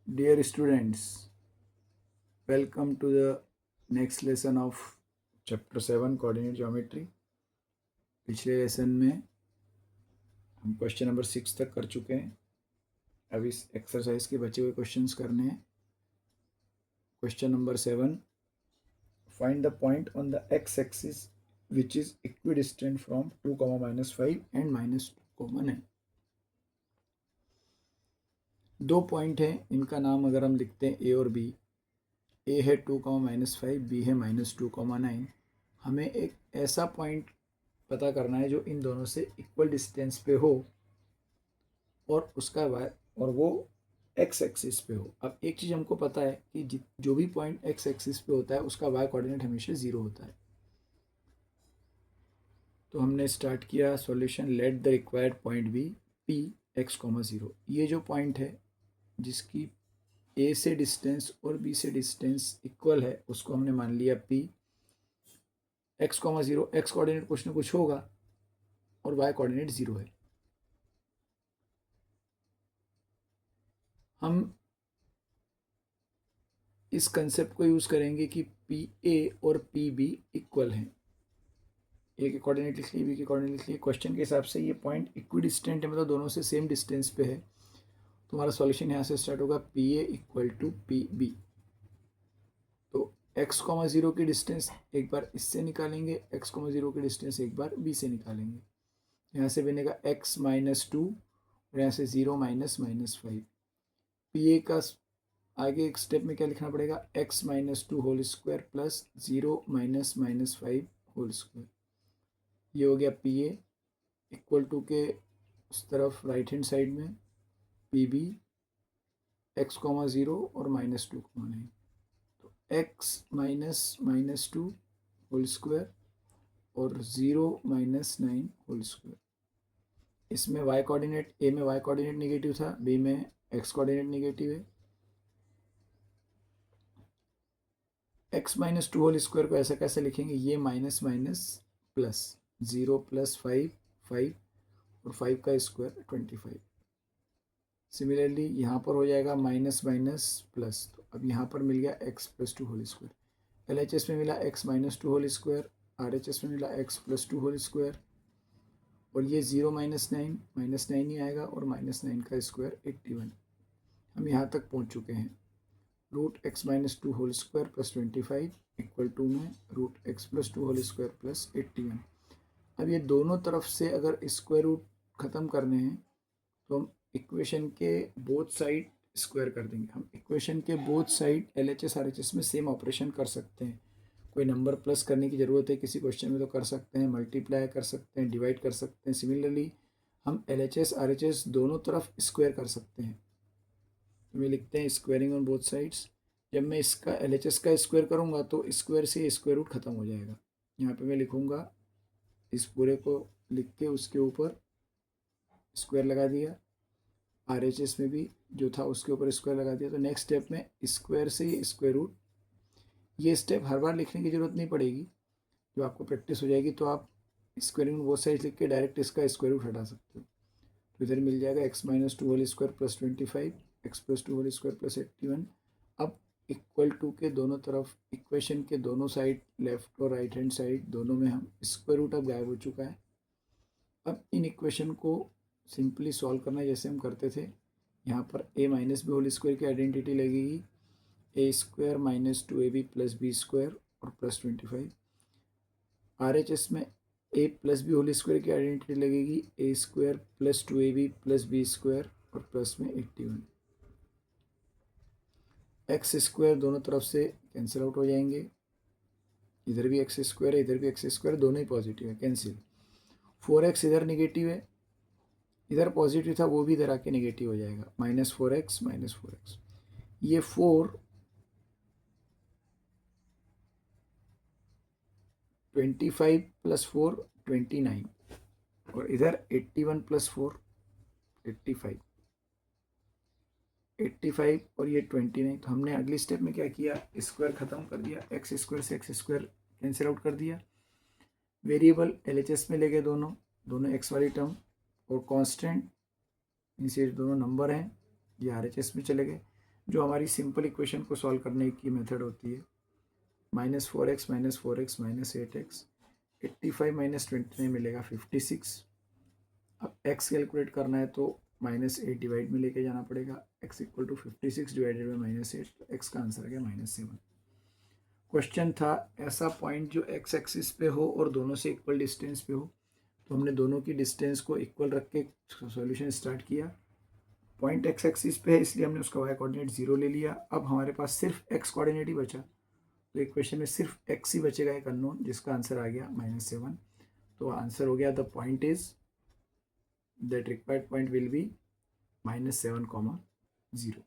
Dear students, welcome to the next lesson of chapter 7 coordinate geometry. पिछले lesson में हम question number 6 तक कर चुके हैं. अब इस एक्सरसाइज के बचे हुए क्वेश्चंस करने हैं. Question number 7, find the point on the x axis which is equidistant from 2, -5 and -2, 9. दो पॉइंट हैं, इनका नाम अगर हम लिखते हैं ए और बी. ए है 2, -5, बी है -2, 9. हमें एक ऐसा पॉइंट पता करना है जो इन दोनों से इक्वल डिस्टेंस पे हो और उसका वाई और वो एक्स एक्सिस पे हो. अब एक चीज़ हमको पता है कि जो भी पॉइंट एक्स एक्सिस पे होता है उसका वाई कोऑर्डिनेट हमेशा 0 होता है. तो हमने स्टार्ट किया solution. Let the required point be P x, 0. ये जो पॉइंट है जिसकी ए से डिस्टेंस और बी से डिस्टेंस इक्वल है उसको हमने मान लिया पी एक्स, 0. एक्स कोऑर्डिनेट कुछ ना कुछ होगा और वाई कोऑर्डिनेट 0 है. हम इस कंसेप्ट को यूज़ करेंगे कि पी ए और पी बी इक्वल हैं. ए के कोऑर्डिनेट लिख लिए, बी के कोऑर्डिनेट लिख लिए. क्वेश्चन के हिसाब से ये पॉइंट इक्विडिस्टेंट है, मतलब दोनों से सेम डिस्टेंस पे है. तुम्हारा सॉल्यूशन यहाँ से स्टार्ट होगा P A equal to P B. तो एक्स, 0 की डिस्टेंस एक बार इससे निकालेंगे, एक्स, 0 की डिस्टेंस एक बार बी से निकालेंगे. यहाँ से बनेगा एक्स -2 और यहाँ से 0 -5. पी ए का आगे एक स्टेप में क्या लिखना पड़ेगा, x -2 whole square plus 0 -5 whole square. ये हो गया पी ए इक्वल टू के उस तरफ राइट हैंड साइड में पी बी x, 0 और -2, 9. तो x -2 होल स्क्वायर और 0 -9 होल स्क्वायर. इसमें y कोऑर्डिनेट, ए में y कोऑर्डिनेट नेगेटिव था, बी में x कोऑर्डिनेट नेगेटिव है. x -2 होल स्क्वायर को ऐसा कैसे लिखेंगे, ये माइनस माइनस प्लस 0 + 5 5 और 5 का स्क्वायर 25. सिमिलरली यहाँ पर हो जाएगा माइनस माइनस प्लस. तो अब यहाँ पर मिल गया x + 2 होल स्क्वायर. LHS में मिला x -2 होल स्क्वायर, RHS में मिला x + 2 होल स्क्वायर. और ये 0 -9 ही आएगा और -9 का स्क्वायर 81. हम यहाँ तक पहुँच चुके हैं. √x -2 whole square plus 25 equal to में √x + 2 होल स्क्वायर प्लस 81. अब ये दोनों तरफ से अगर स्क्वायर रूट ख़त्म करने हैं तो हम इक्वेशन के बोथ साइड स्क्वायर कर देंगे. हम इक्वेशन के बोथ साइड LHS RHS में सेम ऑपरेशन कर सकते हैं. कोई नंबर प्लस करने की ज़रूरत है किसी क्वेश्चन में तो कर सकते हैं, मल्टीप्लाई कर सकते हैं, डिवाइड कर सकते हैं. सिमिलरली हम LHS RHS दोनों तरफ स्क्वायर कर सकते हैं. तो मैं लिखते हैं स्क्वायरिंग ऑन बोथ साइड्स. जब मैं इसका LHS का स्क्वायर करूँगा तो स्क्वायर से स्क्वायर रूट ख़त्म हो जाएगा. यहाँ पे मैं लिखूँगा, इस पूरे को लिख के उसके ऊपर स्क्वायर लगा दिया. RHS में भी जो था उसके ऊपर स्क्वायर लगा दिया. तो नेक्स्ट स्टेप में स्क्वायर से स्क्वायर रूट. ये स्टेप हर बार लिखने की ज़रूरत नहीं पड़ेगी, जो आपको प्रैक्टिस हो जाएगी तो आप स्क्वायरिंग बोथ साइड लिख के डायरेक्ट इसका स्क्वायर रूट हटा सकते हो. तो इधर मिल जाएगा x -2 whole square plus 25, x + 2 whole square plus 81. अब इक्वल टू के दोनों तरफ इक्वेशन के दोनों साइड लेफ्ट और राइट हैंड साइड दोनों में हम स्क्वायर रूट अब गायब हो चुका है. अब इन इक्वेशन को सिंपली सॉल्व करना है जैसे हम करते थे. यहाँ पर a -b होल स्क्वायर की आइडेंटिटी लगेगी, a² - 2ab + b² और प्लस 25. RHS में a + b होल स्क्वायर की आइडेंटिटी लगेगी, a² + 2ab + b² और प्लस में 81. x² दोनों तरफ से कैंसिल आउट हो जाएंगे. इधर भी x² है, इधर भी x², दोनों ही पॉजिटिव है, कैंसिल. 4x इधर निगेटिव है, इधर पॉजिटिव था वो भी इधर आके निगेटिव हो जाएगा. -4x -4x. ये 4 25 + 4 29 और इधर 81 + 4 85. 85 और ये 29. तो हमने अगली स्टेप में क्या किया, स्क्वायर ख़त्म कर दिया, x² से x² कैंसिल आउट कर दिया. वेरिएबल LHS में ले गए दोनों x वाली टर्म, और कांस्टेंट इनसे दोनों नंबर हैं, ये RHS में चले गए. जो हमारी सिंपल इक्वेशन को सॉल्व करने की मेथड होती है, -4x -8x, 85 - 29 मिलेगा 56। अब x कैलकुलेट करना है तो -8 डिवाइड में लेके जाना पड़ेगा, x equal to 56 divided by -8, तो x का आंसर आ गया -7। क्वेश्चन था ऐसा पॉइंट जो x एक्सिस पे हो और दोनों से इक्वल डिस्टेंस पे हो, तो हमने दोनों की डिस्टेंस को इक्वल रख के सॉल्यूशन स्टार्ट किया। पॉइंट x एक्सिस पे है इसलिए हमने उसका y कोऑर्डिनेट 0 ले लिया। अब हमारे पास सिर्फ x कोऑर्डिनेट ही बचा, तो इक्वेशन में सिर्फ x ही बचेगा, एक अननोन, जिसका आंसर आ गया -7। तो आंसर हो गया the point is that required point will be -7, 0।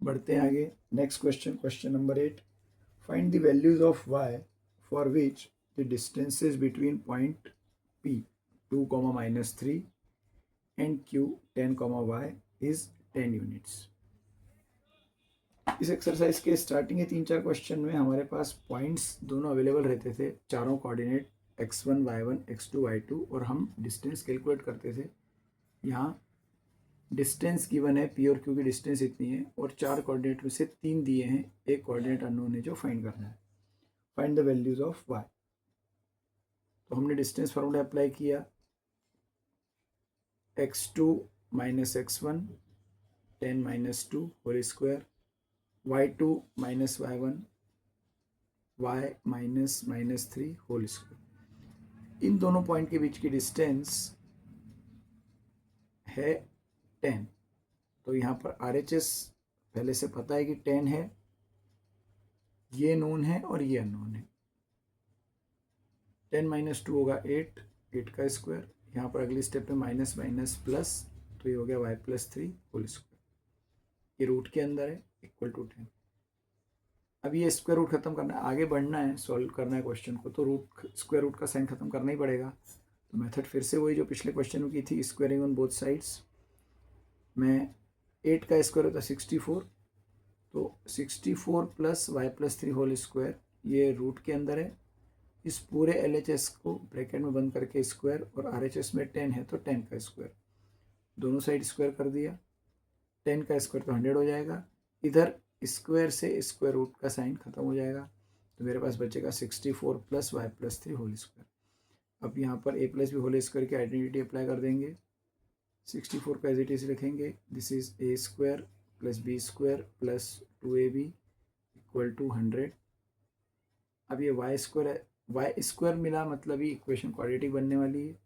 बढ़ते हैं आगे। Next question, question number 8, find the values of y for which the distances between point P 2, -3 and Q 10, y is 10 units. इस exercise के starting के 3-4 question में हमारे पास points दोनों available रहते थे, चारों coordinate x1 y1 x2 y2, और हम डिस्टेंस कैलकुलेट करते थे। यहाँ डिस्टेंस गिवन है, पी और क्यू की डिस्टेंस इतनी है और 4 कोऑर्डिनेट में से 3 दिए हैं, एक कोऑर्डिनेट अननोन है जो फाइंड करना है। Find the values of y। तो हमने डिस्टेंस फार्मूला अप्लाई किया, x2 - x1 10 - 2 whole square, y2 - y1 y -3 whole square. इन दोनों पॉइंट के बीच की डिस्टेंस है 10। तो यहाँ पर RHS पहले से पता है कि 10 है, ये नोन है और ये अननोन है। 10 - 2 होगा 8, 8 का स्क्वायर। यहाँ पर अगली स्टेप में माइनस माइनस प्लस, तो ये हो गया y+3 होल स्क्वायर। ये रूट के अंदर है, इक्वल टू 10। अब ये स्क्वायर रूट खत्म करना है, आगे बढ़ना है, सॉल्व करना है क्वेश्चन को, तो रूट स्क्वायर रूट का साइन खत्म करना ही पड़ेगा। तो मेथड फिर से वही जो पिछले क्वेश्चन में की थी, स्क्वायरिंग ऑन बोथ साइड्स। में 8 का स्क्वायर होता है 64, तो 64 + y+3 होल स्क्वायर, ये रूट के अंदर है। इस पूरे LHS को ब्रैकेट में बंद करके स्क्वायर, और RHS में 10 है तो 10 का स्क्वायर, दोनों साइड स्क्वायर कर दिया। 10 का स्क्वायर तो 100 हो जाएगा। इधर स्क्वायर से स्क्वायर रूट का साइन खत्म हो जाएगा, तो मेरे पास बचेगा 64 + y+3 होल स्क्वायर। अब यहाँ पर a + b होल स्क्वायर की आइडेंटिटी अप्लाई कर देंगे। 64 का एज इट इज लिखेंगे, this is a² + b² + 2ab equal to 100। अब ये y² मिला, मतलब ये इक्वेशन क्वाड्रेटिक बनने वाली है।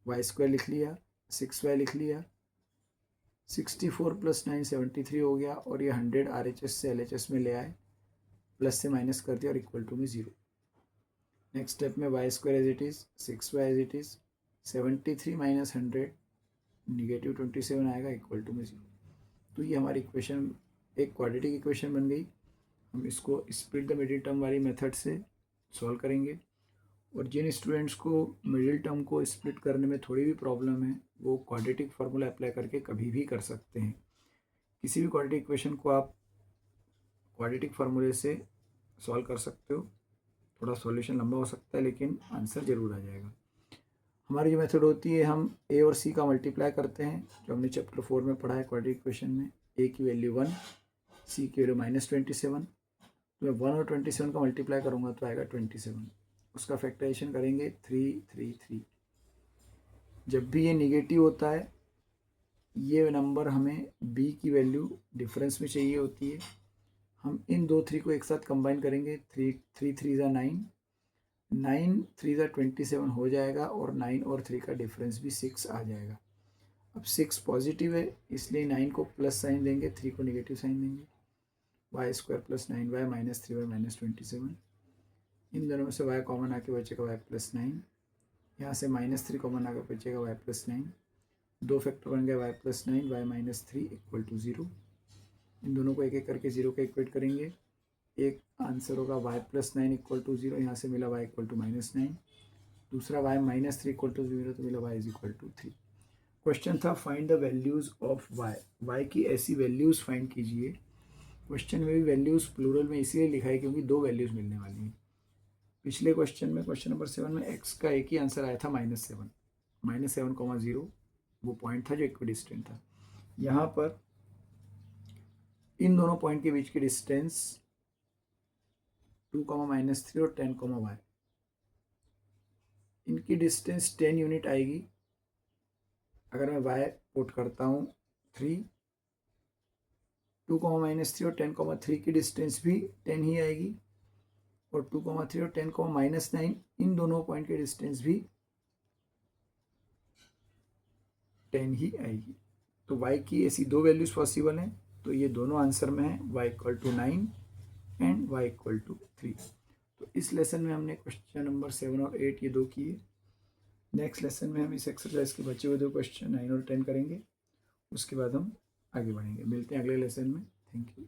y² लिख लिया, 6y लिख लिया, 64 + 9 73 हो गया, और ये 100 RHS से LHS में ले आए, प्लस से माइनस कर दिया और इक्वल टू में 0। नेक्स्ट स्टेप में y² as it is, 6y as it is, 73 - 100 -27 आएगा, इक्वल टू में 0। तो ये हमारी इक्वेशन एक क्वाड्रेटिक इक्वेशन बन गई। हम इसको स्प्लिट द मिडिल टर्म वाली मेथड से सॉल्व करेंगे, और जिन स्टूडेंट्स को मिडिल टर्म को स्प्लिट करने में थोड़ी भी प्रॉब्लम है, वो क्वाड्रेटिक फार्मूला अप्लाई करके कभी भी कर सकते हैं। किसी भी क्वाड्रेटिक इक्वेशन को आप क्वाड्रेटिक फार्मूले से सॉल्व कर सकते हो। थोड़ा सॉल्यूशन लंबा हो सकता है, लेकिन आंसर ज़रूर आ जाएगा। हमारी जो मेथड होती है, हम a और c का मल्टीप्लाई करते हैं, जो हमने चैप्टर 4 में पढ़ा है क्वाड्रेटिक इक्वेशन में। a की वैल्यू 1, c की वैल्यू -27। तो मैं 1 और 27 का मल्टीप्लाई करूँगा तो आएगा 27। उसका फैक्टराइजेशन करेंगे 3 3 3। जब भी ये निगेटिव होता है, ये नंबर हमें b की वैल्यू डिफरेंस में चाहिए होती है। हम इन 2 3 को एक साथ कंबाइन करेंगे, 3 3 × 9, 9 3 × 27 हो जाएगा, और 9 और 3 का डिफरेंस भी 6 आ जाएगा। अब 6 पॉजिटिव है, इसलिए 9 को प्लस साइन देंगे, 3 को नेगेटिव साइन देंगे। y² + 9y - 3y - 27। इन दोनों में से y कॉमन आके बचेगा y + 9, यहाँ से -3 कॉमन आके बचेगा y + 9। 2 फैक्टर बन गया y + 9 y - 3 इक्वल टू 0। इन दोनों को एक एक करके 0 का इक्वेट करेंगे, एक आंसर होगा y + 9 इक्वल टू 0, यहाँ से मिला y इक्वल टू -9। दूसरा y - 3 इक्वल टू 0, तो मिला y इक्वल टू 3। क्वेश्चन था find the values of y की ऐसी वैल्यूज़ फाइंड कीजिए। क्वेश्चन में भी वैल्यूज़ प्लूरल में इसीलिए लिखा है क्योंकि 2 वैल्यूज़ मिलने वाली हैं। पिछले क्वेश्चन में, क्वेश्चन नंबर 7 में x का एक ही आंसर आया था -7, -7, 0, वो पॉइंट था जो इक्विडिस्टेंट था। यहाँ पर इन दोनों पॉइंट के बीच की डिस्टेंस 2, -3 और 10, y, इनकी डिस्टेंस 10 यूनिट आएगी। अगर मैं y पुट करता हूँ 3, 2, -3 और 10, 3 की डिस्टेंस भी 10 ही आएगी, और 2, 3 और 10, -9 इन दोनों पॉइंट की डिस्टेंस भी 10 ही आएगी। तो y की ऐसी दो वैल्यूज पॉसिबल हैं, तो ये दोनों आंसर में है, y equal to 9 and y equal to 3। तो इस लेसन में हमने क्वेश्चन नंबर 7 और 8 ये दो किए। नेक्स्ट लेसन में हम इस एक्सरसाइज के बचे हुए दो क्वेश्चन 9 और 10 करेंगे, उसके बाद हम आगे बढ़ेंगे। मिलते हैं अगले लेसन में। Thank you.